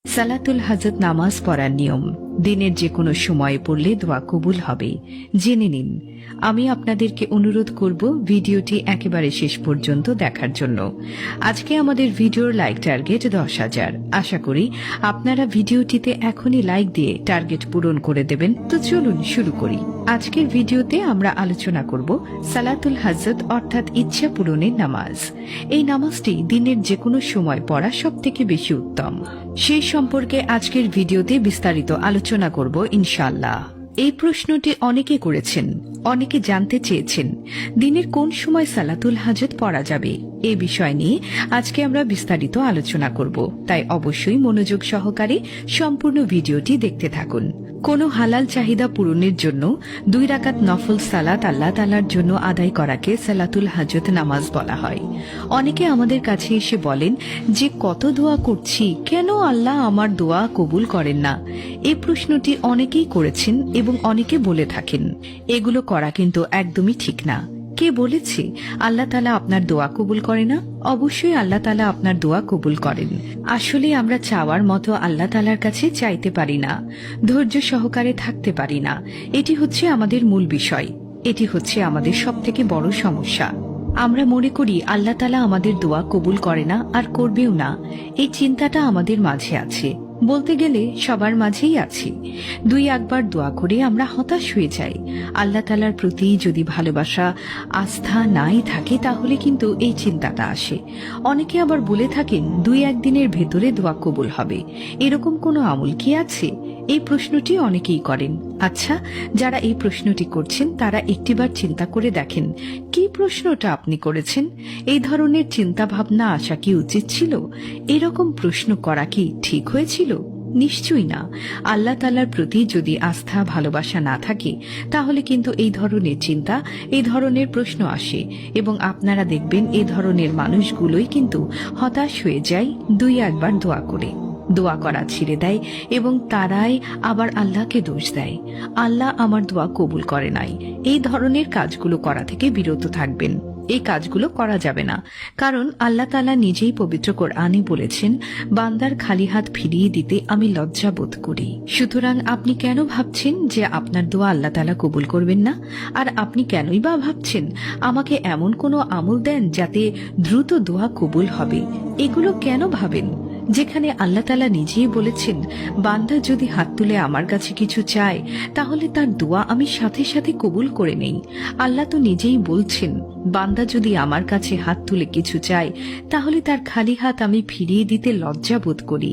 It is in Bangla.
সালাতুল হাজত নামাজ পড়ার নিয়ম। দিনের যে কোনো সময়ে পড়লে দোয়া কবুল হবে, জেনে নিন। আমি আপনাদেরকে অনুরোধ করব ভিডিওটি একেবারে শেষ পর্যন্ত দেখার জন্য। আজকে আমাদের ভিডিওর লাইক টার্গেট 10,000। আশা করি আপনারা ভিডিওটিতে এখনই লাইক দিয়ে টার্গেট পূরণ করে দেবেন। তো চলুন শুরু করি। আজকের ভিডিওতে আমরা আলোচনা করব সালাতুল হাজত অর্থাৎ ইচ্ছা পূরণের নামাজ। এই নামাজটি দিনের যে কোনো সময় পড়া সবথেকে বেশি উত্তম। সেই সম্পর্কে আজকের ভিডিওতে বিস্তারিত আলোচনা করব ইনশাআল্লাহ। এই প্রশ্নটি অনেকে করেছেন, অনেকে জানতে চেয়েছেন দিনের কোন সময় সালাতুল হাজত পড়া যাবে। এই বিষয় নিয়ে আজকে আমরা বিস্তারিত আলোচনা করব, তাই অবশ্যই মনোযোগ সহকারে সম্পূর্ণ ভিডিওটি দেখতে থাকুন। কোনো হালাল চাহিদা পূরণের জন্য 2 রাকাত নফল সালাত আল্লাহ তাআলার জন্য আদায় করাকে সালাতুল হাজত নামাজ বলা হয়। অনেকে আমাদের কাছে এসে বলেন যে কত দোয়া করছি, কেন আল্লাহ আমার দোয়া কবুল করেন না। এই প্রশ্নটি অনেকেই করেছেন এবং অনেকে বলে থাকেন। এগুলো করা কিন্তু একদমই ঠিক না। কে বলেছে আল্লাহ তাআলা আপনার দোয়া কবুল করে না? অবশ্যই আল্লাহ তাআলা আপনার দোয়া কবুল করেন। আসলে আমরা চাওয়ার মতো আল্লাহ তাআলার কাছে চাইতে পারি না, ধৈর্য সহকারে থাকতে পারি না। এটি হচ্ছে আমাদের মূল বিষয়, এটি হচ্ছে আমাদের সবথেকে বড় সমস্যা। আমরা মনে করি আল্লাহ তাআলা আমাদের দোয়া কবুল করে না আর করবেও না। এই চিন্তাটা আমাদের মাঝে আছে, বলতে গেলে সবার মাঝেই আছে। 2-1 বার দোয়া করে আমরা হতাশ হয়ে যাই। আল্লাহ তাআলার প্রতি যদি ভালোবাসা আস্থা নাই থাকে তাহলে কিন্তু এই চিন্তাটা আসে। অনেকে আবার বলে থাকেন 2-1 দিনের ভেতরে দোয়া কবুল হবে। এরকম কোনো আমল কি আছে? এই প্রশ্নটি অনেকেই করেন। আচ্ছা, যারা এই প্রশ্নটি করছেন তারা একটিবার চিন্তা করে দেখেন কি প্রশ্নটা আপনি করেছেন। এই ধরনের চিন্তা ভাবনা আসা কি উচিত ছিল? এরকম প্রশ্ন করা কি ঠিক হয়েছিল? নিশ্চয়ই না। আল্লাহ তাআলার প্রতি যদি আস্থা ভালোবাসা না থাকে তাহলে কিন্তু এই ধরনের চিন্তা, এই ধরনের প্রশ্ন আসে এবং আপনারা দেখবেন এই ধরনের মানুষগুলোই কিন্তু হতাশ হয়ে যায় 2-1 বার দোয়া করে। দোয়া করা ছেড়ে দেয় এবং তারাই আবার আল্লাহকে দোষ দেয়, আল্লাহ আমার দোয়া কবুল করে নাই। এই ধরনের কাজগুলো করা থেকে বিরত থাকবেন। এই কাজগুলো করা যাবে না, কারণ আল্লাহ তাআলা নিজেই পবিত্র কোরআনে বলেছেন, বান্দার খালি হাত ফিরিয়ে দিতে আমি লজ্জা বোধ করি। সুতরাং আপনি কেন ভাবছেন যে আপনার দোয়া আল্লাহ তাআলা কবুল করবেন না? আর আপনি কেনই বা ভাবছেন আমাকে এমন কোনো আমল দেন যাতে দ্রুত দোয়া কবুল হবে? এগুলো কেন ভাবেন, যেখানে আল্লাহ তাআলা নিজেই বলেছেন বান্দা যদি হাত তুলে আমার কাছে কিছু চায় তাহলে তার দোয়া আমি সাথে সাথে কবুল করে নেই। আল্লাহ তো নিজেই বলছেন বান্দা যদি আমার কাছে হাত তুলে কিছু চায় তাহলে তার খালি হাত আমি ফিরিয়ে দিতে লজ্জা বোধ করি।